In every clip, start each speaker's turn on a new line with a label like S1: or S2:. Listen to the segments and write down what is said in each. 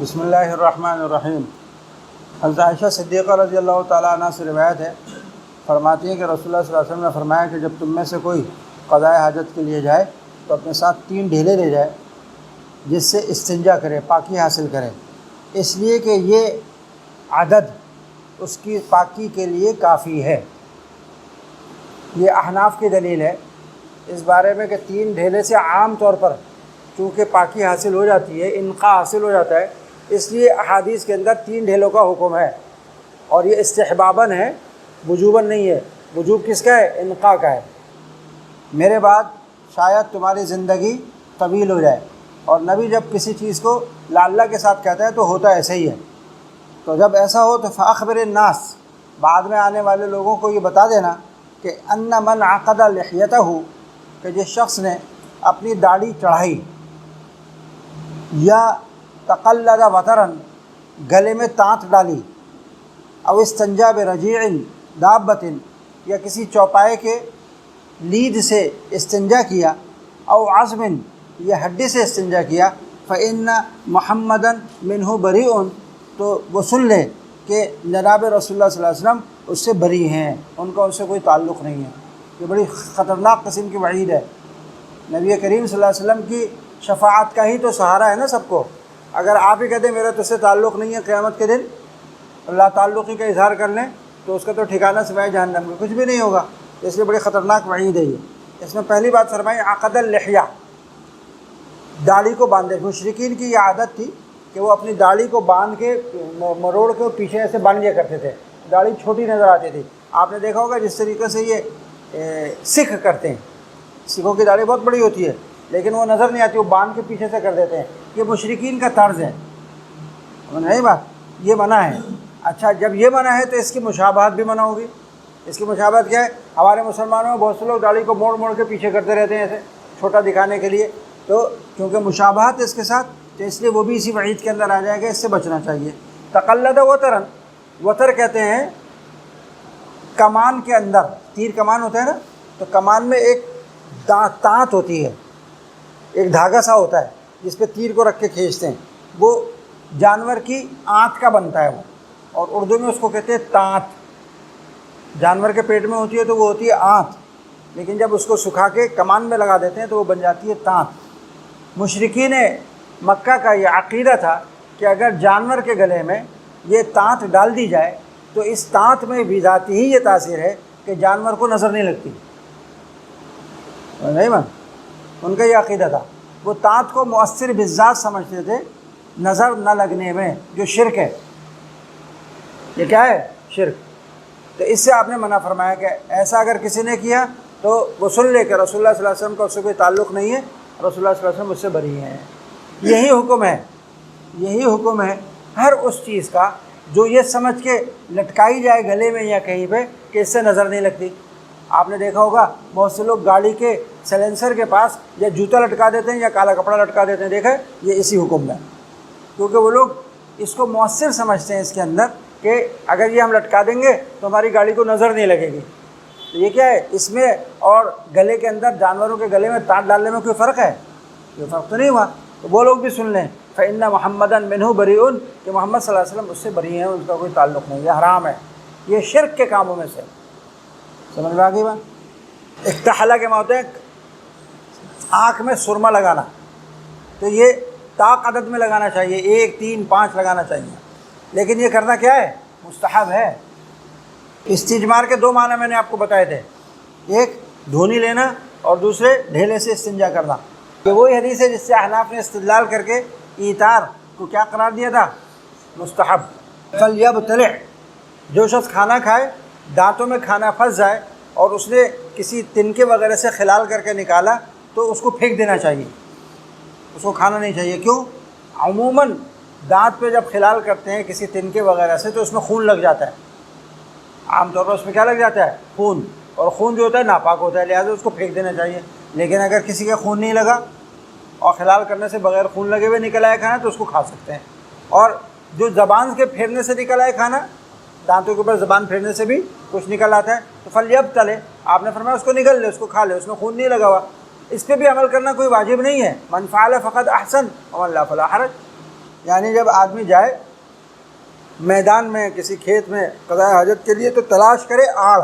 S1: بسم اللہ الرحمن الرحیم۔ حضرت عائشہ صدیقہ رضی اللہ تعالیٰ عنہ سے روایت ہے، فرماتی ہیں کہ رسول اللہ صلی اللہ علیہ وسلم نے فرمایا کہ جب تم میں سے کوئی قضاء حاجت کے لیے جائے تو اپنے ساتھ 3 ڈھیلے لے جائے جس سے استنجا کرے، پاکی حاصل کرے، اس لیے کہ یہ عدد اس کی پاکی کے لیے کافی ہے۔ یہ احناف کی دلیل ہے اس بارے میں کہ 3 ڈھیلے سے عام طور پر چونکہ پاکی حاصل ہو جاتی ہے، انقاء حاصل ہو جاتا ہے، اس لیے احادیث کے اندر 3 ڈھیلوں کا حکم ہے، اور یہ استحباباً ہے، وجوباً نہیں ہے۔ وجوب کس کا ہے؟ انقاء کا ہے۔ میرے بعد شاید تمہاری زندگی طویل ہو جائے، اور نبی جب کسی چیز کو لعلہ کے ساتھ کہتا ہے تو ہوتا ایسے ہی ہے۔ تو جب ایسا ہو تو فاخبر الناس، بعد میں آنے والے لوگوں کو یہ بتا دینا کہ ان من عقد لحیتہ، کہ جس شخص نے اپنی داڑھی چڑھائی، یا تقلد وترن، گلے میں تانت ڈالی، او استنجا برجیع دابۃ، یا کسی چوپائے کے لید سے استنجا کیا، او عظم، یا ہڈی سے استنجا کیا، فإن محمدًا منہ بریء، تو وہ سن لے کہ جناب رسول اللہ صلی اللہ علیہ وسلم اس سے بری ہیں، ان کا ان سے کوئی تعلق نہیں ہے۔ یہ بڑی خطرناک قسم کی وعید ہے۔ نبی کریم صلی اللہ علیہ وسلم کی شفاعت کا ہی تو سہارا ہے نا سب کو۔ اگر آپ ہی کہتے ہیں میرا تو اس سے تعلق نہیں ہے، قیامت کے دن اللہ تعلقی کا اظہار کر لیں تو اس کا تو ٹھکانہ سوائے جہنم میں کچھ بھی نہیں ہوگا۔ اس لیے بڑی خطرناک وعید ہے یہ۔ اس میں پہلی بات فرمائی عقد اللحیہ، داڑھی کو باندھے۔ مشرکین کی یہ عادت تھی کہ وہ اپنی داڑھی کو باندھ کے مروڑ کے پیچھے ایسے باندھ لیا کرتے تھے، داڑھی چھوٹی نظر آتی تھی۔ آپ نے دیکھا ہوگا جس طریقے سے یہ سکھ کرتے ہیں، سکھوں کی داڑھی بہت بڑی ہوتی ہے لیکن وہ نظر نہیں آتی، وہ باندھ کے پیچھے سے کر دیتے ہیں۔ یہ مشرکین کا طرز ہے، نہیں بات، یہ منع ہے۔ اچھا، جب یہ منع ہے تو اس کی مشابہت بھی منع ہوگی۔ اس کی مشابہت کیا ہے؟ ہمارے مسلمانوں میں بہت سے لوگ داڑھی کو موڑ موڑ کے پیچھے کرتے رہتے ہیں ایسے چھوٹا دکھانے کے لیے، تو کیونکہ مشابہت اس کے ساتھ، تو اس لیے وہ بھی اسی وعید کے اندر آ جائے گا، اس سے بچنا چاہیے۔ تقلد وترن، وتر کہتے ہیں کمان کے اندر، تیر کمان ہوتا ہے نا، تو کمان میں ایک تانت ہوتی ہے، ایک دھاگا سا ہوتا ہے جس پہ تیر کو رکھ کے کھینچتے ہیں، وہ جانور کی آنت کا بنتا ہے وہ، اور اردو میں اس کو کہتے ہیں تانت۔ جانور کے پیٹ میں ہوتی ہے تو وہ ہوتی ہے آنت، لیکن جب اس کو سکھا کے کمان میں لگا دیتے ہیں تو وہ بن جاتی ہے تانت۔ مشرکین مکہ کا یہ عقیدہ تھا کہ اگر جانور کے گلے میں یہ تانت ڈال دی جائے تو اس تانت میں بذاتی ہی یہ تاثیر ہے کہ جانور کو نظر نہیں لگتی، نہیں مان، ان کا یہ عقیدہ تھا۔ وہ تانت کو مؤثر بالذات سمجھتے تھے، نظر نہ لگنے میں، جو شرک ہے۔ یہ کیا ہے؟ شرک۔ تو اس سے آپ نے منع فرمایا کہ ایسا اگر کسی نے کیا تو وہ سن لے کہ رسول اللہ صلی اللہ علیہ وسلم کا اس سے کوئی تعلق نہیں ہے، رسول اللہ صلی اللہ علیہ وسلم اس سے بری ہیں۔ یہی حکم ہے، یہی حکم ہے ہر اس چیز کا جو یہ سمجھ کے لٹکائی جائے گلے میں یا کہیں پہ کہ اس سے نظر نہیں لگتی۔ آپ نے دیکھا ہوگا بہت سے لوگ گاڑی کے سیلنسر کے پاس یا جوتا لٹکا دیتے ہیں یا کالا کپڑا لٹکا دیتے ہیں، دیکھا ہے؟ یہ اسی حکم میں، کیونکہ وہ لوگ اس کو مؤثر سمجھتے ہیں اس کے اندر کہ اگر یہ ہم لٹکا دیں گے تو ہماری گاڑی کو نظر نہیں لگے گی۔ تو یہ کیا ہے؟ اس میں اور گلے کے اندر جانوروں کے گلے میں تانت ڈالنے میں کوئی فرق ہے؟ کوئی فرق تو نہیں ہوا۔ تو وہ لوگ بھی سن لیں فإن محمدًا منہ بریء، کہ محمد صلی اللہ علیہ وسلم اس سے بری ہیں، ان کا کوئی تعلق نہیں، یہ حرام ہے، یہ شرک کے کاموں میں سے۔ سمجھ میں آ گئی بات؟ اکتحلہ کے معنی ہوتے ہیں آنکھ میں سرما لگانا، تو یہ طاق عدد میں لگانا چاہیے، 1 3 5 لگانا چاہیے، لیکن یہ کرنا کیا ہے؟ مستحب ہے۔ استجمار کے 2 معنی میں نے آپ کو بتائے تھے، ایک دھونی لینا اور دوسرے ڈھیلے سے استنجا کرنا۔ یہ وہی حدیث ہے جس سے احناف نے استدلال کر کے ایثار کو کیا قرار دیا تھا؟ مستحب۔ فلیبتلع، جو شخص کھانا کھائے، دانتوں میں کھانا پھنس جائے اور اس نے کسی تنکے وغیرہ سے خلال کر کے نکالا تو اس کو پھینک دینا چاہیے، اس کو کھانا نہیں چاہیے۔ کیوں؟ عموماً دانت پہ جب خلال کرتے ہیں کسی تنکے وغیرہ سے تو اس میں خون لگ جاتا ہے، عام طور پر اس میں کیا لگ جاتا ہے؟ خون، اور خون جو ہوتا ہے ناپاک ہوتا ہے، لہٰذا اس کو پھینک دینا چاہیے۔ لیکن اگر کسی کا خون نہیں لگا اور خلال کرنے سے بغیر خون لگے ہوئے نکل آئے کھانا تو اس کو کھا سکتے ہیں۔ اور جو زبان کے پھیرنے سے نکل آئے کھانا، دانتوں کے اوپر زبان پھیرنے سے بھی کچھ نکل آتا ہے، تو فلیبتلع، آپ نے فرمایا اس کو نگل لے، اس کو کھا لے، اس میں خون نہیں لگا ہوا، اس پہ بھی عمل کرنا کوئی واجب نہیں ہے۔ من فعل فقد احسن ومن لا فلا حرج، یعنی جب آدمی جائے میدان میں کسی کھیت میں قضاء حاجت کے لیے تو تلاش کرے آڑ،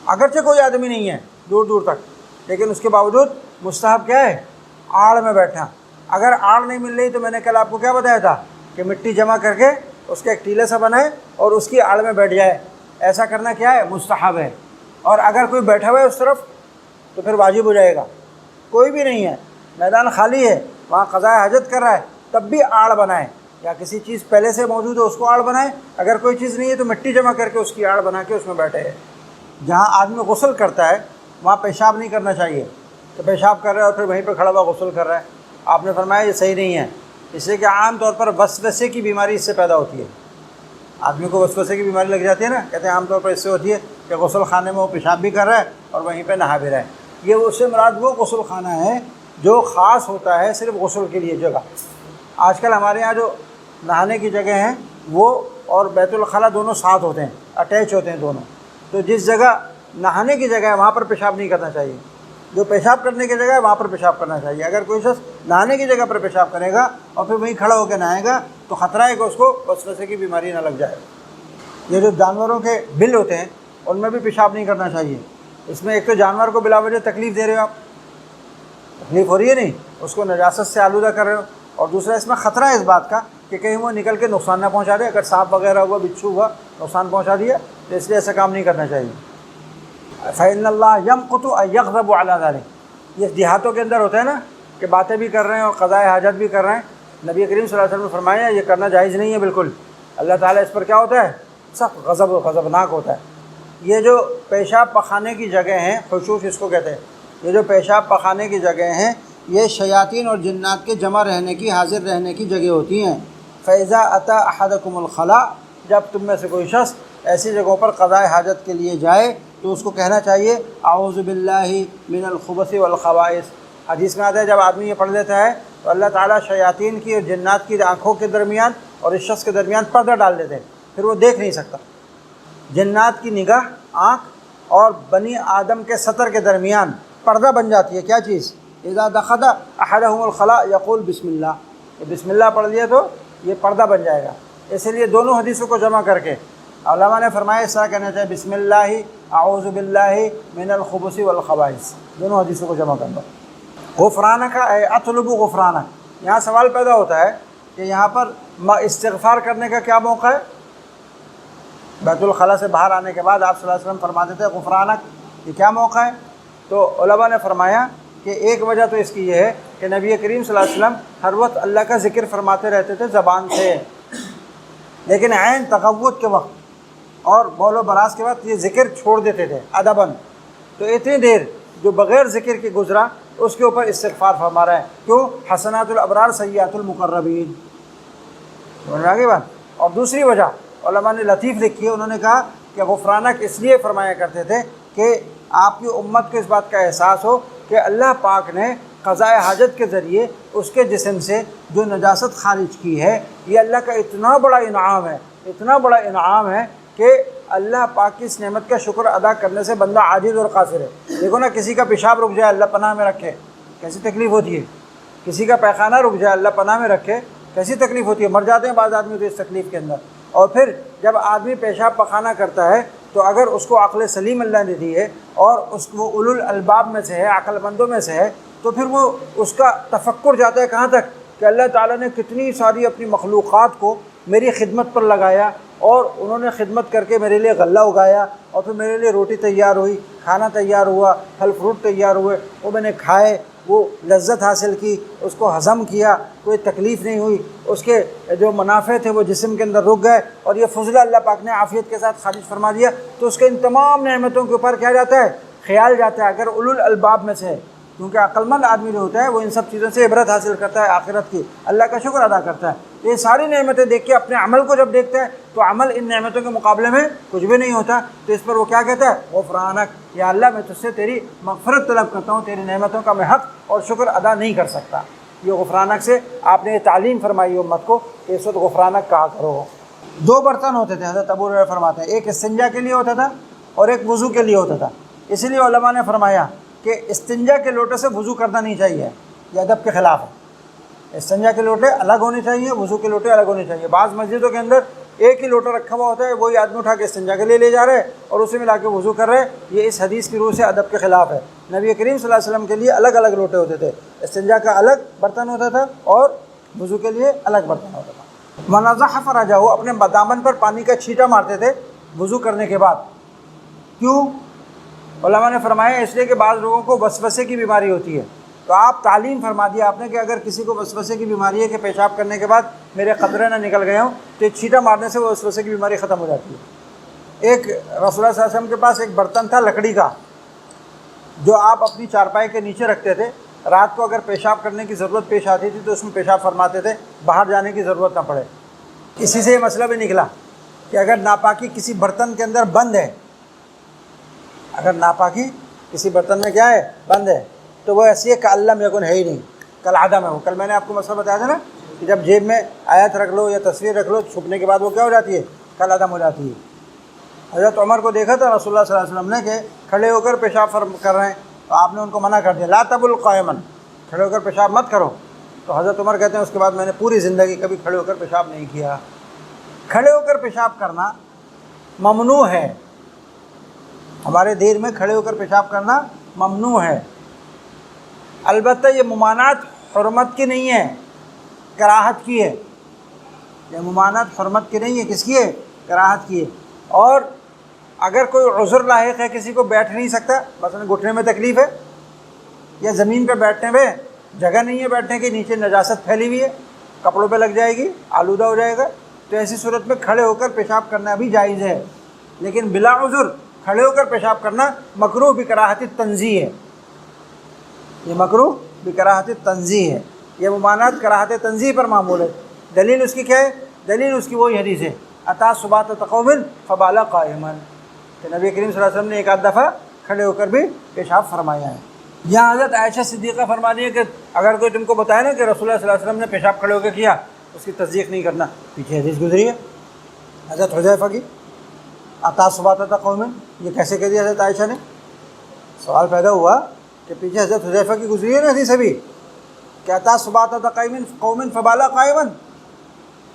S1: اگرچہ کوئی آدمی نہیں ہے دور دور تک، لیکن اس کے باوجود مستحب کیا ہے؟ آڑ میں بیٹھنا۔ اگر آڑ نہیں مل رہی تو میں نے کل آپ کو کیا بتایا تھا کہ مٹی جمع کر کے اس کا ایک ٹیلے سا بنائے اور اس کی آڑ میں بیٹھ جائے، ایسا کرنا کیا ہے؟ مستحب ہے۔ اور اگر کوئی بیٹھا ہوا ہے اس طرف تو پھر واجب ہو جائے گا۔ کوئی بھی نہیں ہے، میدان خالی ہے، وہاں قضاء حاجت کر رہا ہے، تب بھی آڑ بنائے، یا کسی چیز پہلے سے موجود ہے اس کو آڑ بنائے، اگر کوئی چیز نہیں ہے تو مٹی جمع کر کے اس کی آڑ بنا کے اس میں بیٹھے۔ جہاں آدمی غسل کرتا ہے وہاں پیشاب نہیں کرنا چاہیے، تو پیشاب کر رہا ہے اور پھر وہیں پہ کھڑا ہوا غسل کر رہا ہے، آپ نے فرمایا یہ صحیح نہیں ہے، اس لیے کہ عام طور پر وسوسے کی بیماری اس سے پیدا ہوتی ہے۔ آدمی کو وسوسے کی بیماری لگ جاتی ہے نا، کہتے ہیں عام طور پر اس سے ہوتی ہے کہ غسل خانے میں وہ پیشاب بھی کر رہا ہے اور وہیں پہ نہا بھی رہا ہے۔ یہ اس سے مراد وہ غسل خانہ ہے جو خاص ہوتا ہے صرف غسل کے لیے جگہ۔ آج کل ہمارے یہاں جو نہانے کی جگہ ہیں وہ اور بیت الخلاء دونوں ساتھ ہوتے ہیں، اٹیچ ہوتے ہیں دونوں، تو جس جگہ نہانے کی جگہ ہے وہاں پر پیشاب نہیں کرنا چاہیے، جو پیشاب کرنے کی جگہ ہے وہاں پر پیشاب کرنا چاہیے۔ اگر کوئی شخص نہانے کی جگہ پر پیشاب کرے گا اور پھر وہیں کھڑا ہو کے نہائے گا تو خطرہ ہے کہ اس کو وسوسے کی بیماری نہ لگ جائے۔ یہ جو جانوروں کے بل ہوتے ہیں ان میں بھی پیشاب نہیں کرنا چاہیے۔ اس میں ایک تو جانور کو بلا وجہ تکلیف دے رہے ہو آپ، تکلیف ہو رہی ہے نہیں، اس کو نجاست سے آلودہ کر رہے ہو، اور دوسرا اس میں خطرہ ہے اس بات کا کہ کہیں وہ نکل کے نقصان نہ پہنچا دے، اگر سانپ وغیرہ ہوا، بچھو ہوا، نقصان پہنچا دیا، تو اس لیے ایسا کام نہیں کرنا چاہیے۔ فَإِنَّ اللَّهَ يَمْقُتُ أَن يَغْضَبُ عَلَىٰ ذَلِكَ، یہ دیہاتوں کے اندر ہوتا ہے نا کہ باتیں بھی کر رہے ہیں اور قضاء حاجت بھی کر رہے ہیں۔ نبی کریم صلی اللہ علیہ وسلم نے فرمایا یہ کرنا جائز نہیں ہے بالکل، اللہ تعالیٰ اس پر کیا ہوتا ہے؟ سخت غضبناک ہوتا ہے۔ یہ جو پیشاب پخانے کی جگہ ہیں، خشوف اس کو کہتے ہیں، یہ جو پیشاب پخانے کی جگہ ہیں یہ شیاطین اور جنات کے جمع رہنے کی، حاضر رہنے کی جگہ ہوتی ہیں۔ فَإِذَا أَتَى أَحَدَكُمُ الْخَلَاءَ، جب تم میں سے کوئی شخص ایسی جگہوں پر قضاء حاجت کے لیے جائے تو اس کو کہنا چاہیے اعوذ باللہ من الخبث والخبائث۔ حدیث میں آتا ہے جب آدمی یہ پڑھ لیتا ہے تو اللہ تعالیٰ شیاطین کی اور جنات کی آنکھوں کے درمیان اور اس شخص کے درمیان پردہ ڈال دیتے ہیں، پھر وہ دیکھ نہیں سکتا۔ جنات کی نگاہ، آنکھ اور بنی آدم کے سطر کے درمیان پردہ بن جاتی ہے۔ کیا چیز؟ اذا دخل احدهم الخلاء یقول بسم اللہ، یہ بسم اللہ پڑھ لیا تو یہ پردہ بن جائے گا۔ اس لیے دونوں حدیثوں کو جمع کر کے علماء نے فرمایا اس طرح کہنا چاہیے بسم اللہ اعوذ باللہ من الخبث والخبائث، دونوں حدیثوں کو جمع کر دو۔ غفرانک اے اطلب غفرانک، یہاں سوال پیدا ہوتا ہے کہ یہاں پر استغفار کرنے کا کیا موقع ہے؟ بیت الخلاء سے باہر آنے کے بعد آپ صلی اللہ علیہ وسلم فرماتے تھے غفرانک، یہ کیا موقع ہے؟ تو علماء نے فرمایا کہ ایک وجہ تو اس کی یہ ہے کہ نبی کریم صلی اللہ علیہ وسلم ہر وقت اللہ کا ذکر فرماتے رہتے تھے زبان سے، لیکن عین تغوط کے وقت اور بول و براز کے وقت یہ ذکر چھوڑ دیتے تھے ادباً، تو اتنی دیر جو بغیر ذکر کے گزرا اس کے اوپر استغفار فرما رہا ہے۔ کیوں؟ حسنات الابرار سیئات المقربین، سمجھ آگے بات۔ اور دوسری وجہ علماء نے لطیف لکھی ہے، انہوں نے کہا کہ غفرانک اس لیے فرمایا کرتے تھے کہ آپ کی امت کو اس بات کا احساس ہو کہ اللہ پاک نے قضاء حاجت کے ذریعے اس کے جسم سے جو نجاست خارج کی ہے، یہ اللہ کا اتنا بڑا انعام ہے، اتنا بڑا انعام ہے کہ اللہ پاک کی اس نعمت کا شکر ادا کرنے سے بندہ عاجز اور قاصر ہے۔ دیکھو نا، کسی کا پیشاب رک جائے اللہ پناہ میں رکھے کیسی تکلیف ہوتی ہے، کسی کا پیخانہ رک جائے اللہ پناہ میں رکھے کیسی تکلیف ہوتی ہے، مر جاتے ہیں بعض آدمی تو اس تکلیف کے اندر۔ اور پھر جب آدمی پیشاب پخانہ کرتا ہے تو اگر اس کو عقل سلیم اللہ نے دی ہے اور اس کو اولو الالباب میں سے ہے، عقل مندوں میں سے ہے، تو پھر وہ اس کا تفکر جاتا ہے کہاں تک کہ اللہ تعالیٰ نے کتنی ساری اپنی مخلوقات کو میری خدمت پر لگایا اور انہوں نے خدمت کر کے میرے لیے غلہ اگایا اور پھر میرے لیے روٹی تیار ہوئی، کھانا تیار ہوا، پھل فروٹ تیار ہوئے، وہ میں نے کھائے، وہ لذت حاصل کی، اس کو ہضم کیا، کوئی تکلیف نہیں ہوئی، اس کے جو منافع تھے وہ جسم کے اندر رک گئے اور یہ فضلہ اللہ پاک نے عافیت کے ساتھ خارج فرما دیا، تو اس کے ان تمام نعمتوں کے اوپر کیا جاتا ہے؟ خیال جاتا ہے اگر اولو الالباب میں سے ہے، کیونکہ عقل مند آدمی جو ہوتا ہے وہ ان سب چیزوں سے عبرت حاصل کرتا ہے، آخرت کی اللہ کا شکر ادا کرتا ہے۔ یہ ساری نعمتیں دیکھ کے اپنے عمل کو جب دیکھتا ہے تو عمل ان نعمتوں کے مقابلے میں کچھ بھی نہیں ہوتا، تو اس پر وہ کیا کہتا ہے؟ غفرانک، یا اللہ میں تجھ سے تیری مغفرت طلب کرتا ہوں، تیری نعمتوں کا میں حق اور شکر ادا نہیں کر سکتا۔ یہ غفرانک سے آپ نے یہ تعلیم فرمائی امت کو کہ اس وقت غفرانک کہا کرو۔ دو برتن ہوتے تھے، حضرت ابو ہریرہ فرماتے ہیں، ایک استنجا کے لیے ہوتا تھا اور ایک وضو کے لیے ہوتا تھا۔ اس لیے علماء نے فرمایا کہ استنجا کے لوٹے سے وضو کرنا نہیں چاہیے، یہ ادب کے خلاف ہے۔ استنجا کے لوٹے الگ ہونے چاہیے، وضو کے لوٹے الگ ہونے چاہیے۔ بعض مسجدوں کے اندر ایک ہی لوٹا رکھا ہوا ہوتا ہے، وہی آدمی اٹھا کے استنجا کے لیے لے جا رہے اور اسے ملا کے وضو کر رہے، یہ اس حدیث کی روح سے ادب کے خلاف ہے۔ نبی کریم صلی اللہ علیہ وسلم کے لیے الگ الگ لوٹے ہوتے تھے، استنجا کا الگ برتن ہوتا تھا اور وضو کے لیے الگ برتن ہوتا تھا۔ منازہ فراجہ، وہ اپنے دامن پر پانی کا چھینٹا مارتے تھے وضو کرنے کے بعد۔ کیوں؟ علماء نے فرمایا اس لیے کہ بعض لوگوں کو وسوسے کی بیماری ہوتی ہے، تو آپ تعلیم فرما دیا آپ نے کہ اگر کسی کو وسوسے کی بیماری ہے کہ پیشاب کرنے کے بعد میرے قطرے نہ نکل گئے ہوں تو چھینٹا مارنے سے وہ وسوسے کی بیماری ختم ہو جاتی ہے۔ ایک رسول اللہ صلی اللہ علیہ وسلم کے پاس ایک برتن تھا لکڑی کا، جو آپ اپنی چارپائی کے نیچے رکھتے تھے، رات کو اگر پیشاب کرنے کی ضرورت پیش آتی تھی تو اس میں پیشاب فرماتے تھے، باہر جانے کی ضرورت نہ پڑے۔ اسی سے یہ مسئلہ بھی نکلا کہ اگر ناپاکی کسی برتن کے اندر بند ہے، اگر ناپاکی کسی برتن میں کیا ہے بند ہے، تو وہ ایسی ہے کَأَن لَّم یکن، ہے ہی نہیں، کل عدم ہے وہ۔ کل میں نے آپ کو مسئلہ بتایا تھا نا کہ جب جیب میں آیت رکھ لو یا تصویر رکھ لو، چھپنے کے بعد وہ کیا ہو جاتی ہے، کل عدم ہو جاتی ہے۔ حضرت عمر کو دیکھا تھا رسول اللہ صلی اللہ علیہ وسلم نے کہ کھڑے ہو کر پیشاب کر رہے ہیں، تو آپ نے ان کو منع کر دیا، لا تبل قائما، کھڑے ہو کر پیشاب مت کرو۔ تو حضرت عمر کہتے ہیں اس کے بعد میں نے پوری زندگی کبھی کھڑے ہو کر پیشاب نہیں کیا۔ کھڑے ہو کر پیشاب کرنا ممنوع ہے، ہمارے دین میں کھڑے ہو کر پیشاب کرنا ممنوع ہے۔ البتہ یہ ممانعت حرمت کی نہیں ہے، کراہت کی ہے۔ یہ ممانعت حرمت کی نہیں ہے، کس کی ہے؟ کراہت کی ہے۔ اور اگر کوئی عذر لاحق ہے، کسی کو بیٹھ نہیں سکتا، مثلا گھٹنے میں تکلیف ہے یا زمین پہ بیٹھنے پہ جگہ نہیں ہے بیٹھنے کی، نیچے نجاست پھیلی ہوئی ہے، کپڑوں پہ لگ جائے گی، آلودہ ہو جائے گا، تو ایسی صورت میں کھڑے ہو کر پیشاب کرنا بھی جائز ہے۔ لیکن بلا عذر کھڑے ہو کر پیشاب کرنا مکروہ بکراہت تنزیہ ہے، یہ مکروہ بکراہت تنزیہ ہے، یہ ممانعت کراہت تنزیہ پر معمول ہے۔ دلیل اس کی کیا ہے؟ دلیل اس کی وہی حدیث ہے، اتا سبات قوم فبال قائما، کہ نبی کریم صلی اللہ علیہ وسلم نے ایک آدھ دفعہ کھڑے ہو کر بھی پیشاب فرمایا ہے۔ یہاں حضرت عائشہ صدیقہ فرما دی ہے کہ اگر کوئی تم کو بتائے نا کہ رسول اللہ صلی اللہ علیہ وسلم نے پیشاب کھڑے ہو کے کیا، اس کی تصدیق نہیں کرنا۔ پیچھے حدیث گزری ہے حضرت حذیفہ کی، اتا سبات قوم، یہ کیسے کہہ دیا حضرت عائشہ نے؟ سوال پیدا ہوا کہ پیچھے حضرت حذیفہ کی گزری ہے نا حدیث ابھی، کہ اتا سبات قوم فبال قائما،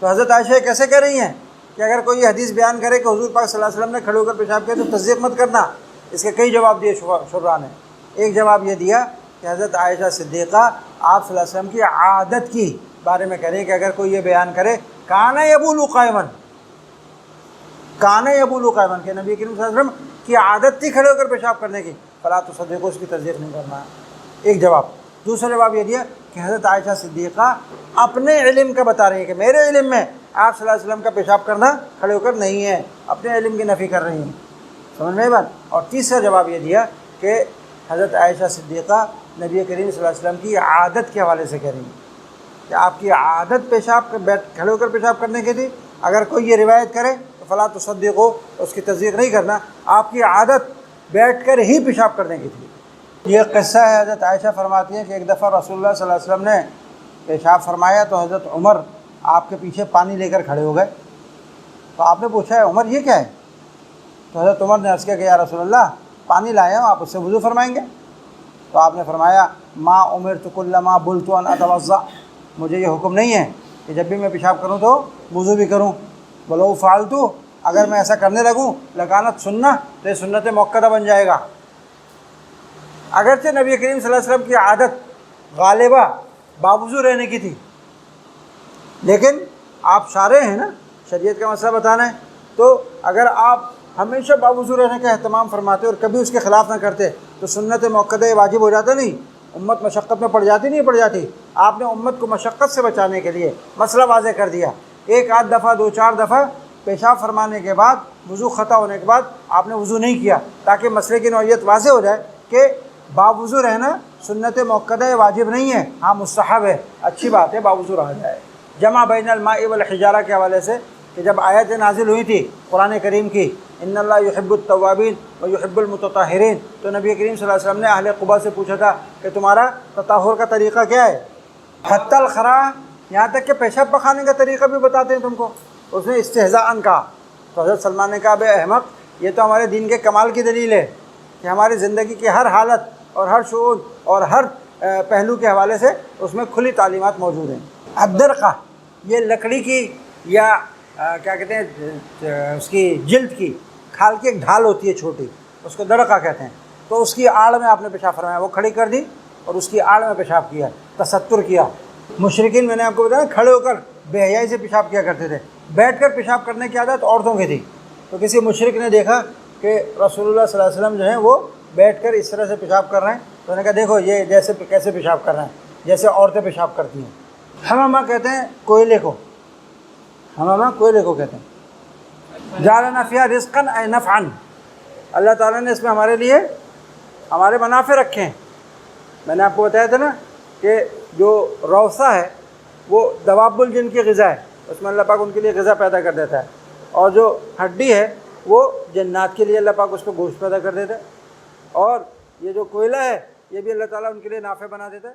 S1: تو حضرت عائشہ کیسے کہہ رہی ہیں کہ اگر کوئی یہ حدیث بیان کرے کہ حضور پاک صلی اللہ علیہ وسلم نے کھڑے ہو کر پیشاب کیا تو تصدیق مت کرنا؟ اس کے کئی جواب دیے شراح نے۔ ایک جواب یہ دیا کہ حضرت عائشہ صدیقہ آپ صلی اللہ علیہ وسلم کی عادت کی بارے میں کہہ رہی ہیں کہ اگر کوئی یہ بیان کرے کان یبول قائما، کان یبول قائما، کہ نبی کریم صلی اللہ علیہ وسلم کی عادت تھی کھڑے ہو کر پیشاب کرنے کی، فلا تصدیقوا، اس کی تصدیق نہیں کرنا۔ ایک جواب۔ دوسرا جواب یہ دیا کہ حضرت عائشہ صدیقہ اپنے علم کا بتا رہی ہیں کہ میرے علم میں آپ صلی اللہ علیہ وسلم کا پیشاب کرنا کھڑے ہو کر نہیں ہے، اپنے علم کی نفی کر رہی ہیں۔ سمجھ میں بات؟ اور تیسرا جواب یہ دیا کہ حضرت عائشہ صدیقہ نبی کریم صلی اللہ علیہ وسلم کی عادت کے حوالے سے کہہ رہی ہیں کہ آپ کی عادت پیشاب کھڑے ہو کر پیشاب کرنے کی تھی، اگر کوئی یہ روایت کرے تو فلا تصدیقوا، اس کی تصدیق نہیں کرنا، آپ کی عادت بیٹھ کر ہی پیشاب کرنے کی تھی۔ یہ قصہ ہے، حضرت عائشہ فرماتی ہیں کہ ایک دفعہ رسول اللہ صلی اللہ علیہ وسلم نے پیشاب فرمایا تو حضرت عمر آپ کے پیچھے پانی لے کر کھڑے ہو گئے، تو آپ نے پوچھا ہے عمر یہ کیا ہے؟ تو حضرت عمر نے عرض کیا کہ یا رسول اللہ پانی لائے ہوں، آپ اس سے وضو فرمائیں گے؟ تو آپ نے فرمایا ما امرت کل ما بلت ان اتوضا، مجھے یہ حکم نہیں ہے کہ جب بھی میں پیشاب کروں تو وضو بھی کروں، ولو فعلتو، اگر میں ایسا کرنے لگوں لکانت سنہ، تو یہ سنت موقدہ بن جائے گا۔ اگرچہ نبی کریم صلی اللہ علیہ وسلم کی عادت غالبہ باوضو رہنے کی تھی، لیکن آپ شارع ہیں نا، شریعت کا مسئلہ بتانا ہے، تو اگر آپ ہمیشہ باوضو رہنے کا اہتمام فرماتے اور کبھی اس کے خلاف نہ کرتے تو سنت موقدہ واجب ہو جاتا نہیں، امت مشقت میں پڑ جاتی نہیں پڑ جاتی؟ آپ نے امت کو مشقت سے بچانے کے لیے مسئلہ واضح کر دیا، ایک آدھ دفعہ دو چار دفعہ پیشاب فرمانے کے بعد وضو خطا ہونے کے بعد آپ نے وضو نہیں کیا، تاکہ مسئلے کی نوعیت واضح ہو جائے کہ باوضو رہنا سنت موقدہ واجب نہیں ہے، ہاں مستحب ہے، اچھی بات ہے باوضو رہا جائے۔ جمع بین الماء والحجارہ کے حوالے سے کہ جب آیت نازل ہوئی تھی قرآن کریم کی ان اللہ یحب التوابین و یحب المتطہرین، تو نبی کریم صلی اللہ علیہ وسلم نے اہل قباء سے پوچھا تھا کہ تمہارا تطہر کا طریقہ کیا ہے؟ حتی الخراء، یہاں تک کہ پیشاب پخانے کا طریقہ بھی بتاتے ہیں تم کو۔ اس نے استہزاءً کہا، تو حضرت سلمان نے کہا بے احمق، یہ تو ہمارے دین کے کمال کی دلیل ہے کہ ہماری زندگی کی ہر حالت اور ہر شعور اور ہر پہلو کے حوالے سے اس میں کھلی تعلیمات موجود ہیں۔ الدرقہ یہ لکڑی کی یا کیا کہتے ہیں اس کی جلد کی کھال کی ایک ڈھال ہوتی ہے چھوٹی، اس کو درقہ کہتے ہیں۔ تو اس کی آڑ میں آپ نے پیشاب فرمایا، وہ کھڑی کر دی اور اس کی آڑ میں پیشاب کیا، تستر کیا۔ مشرکین میں نے آپ کو بتایا کھڑے ہو کر بے حیائی سے پیشاب کیا کرتے تھے، بیٹھ کر پیشاب کرنے کی عادت عورتوں کی تھی۔ تو کسی مشرک نے دیکھا کہ رسول اللہ صلی اللہ علیہ وسلم جو ہیں وہ بیٹھ کر اس طرح سے پیشاب کر رہے ہیں، تو انہوں نے کہا دیکھو یہ جیسے کیسے پیشاب کر رہے ہیں، جیسے عورتیں پیشاب کرتی ہیں۔ حمامہ کہتے ہیں کوئلے کو، حمامہ کوئلے کو کہتے ہیں۔ جعلنا فیہا رزقا اے نفعا، اللہ تعالیٰ نے اس میں ہمارے لیے ہمارے منافع رکھے ہیں۔ میں نے آپ کو بتایا تھا نا کہ جو روثہ ہے وہ دواب الجن کی غذا ہے، اس میں اللہ پاک ان کے لیے غذا پیدا کر دیتا ہے، اور جو ہڈی ہے وہ جنات کے لیے اللہ پاک اس کو گوشت پیدا کر دیتا ہے، اور یہ جو کوئلہ ہے یہ بھی اللہ تعالیٰ ان کے لیے نافع بنا دیتا ہے۔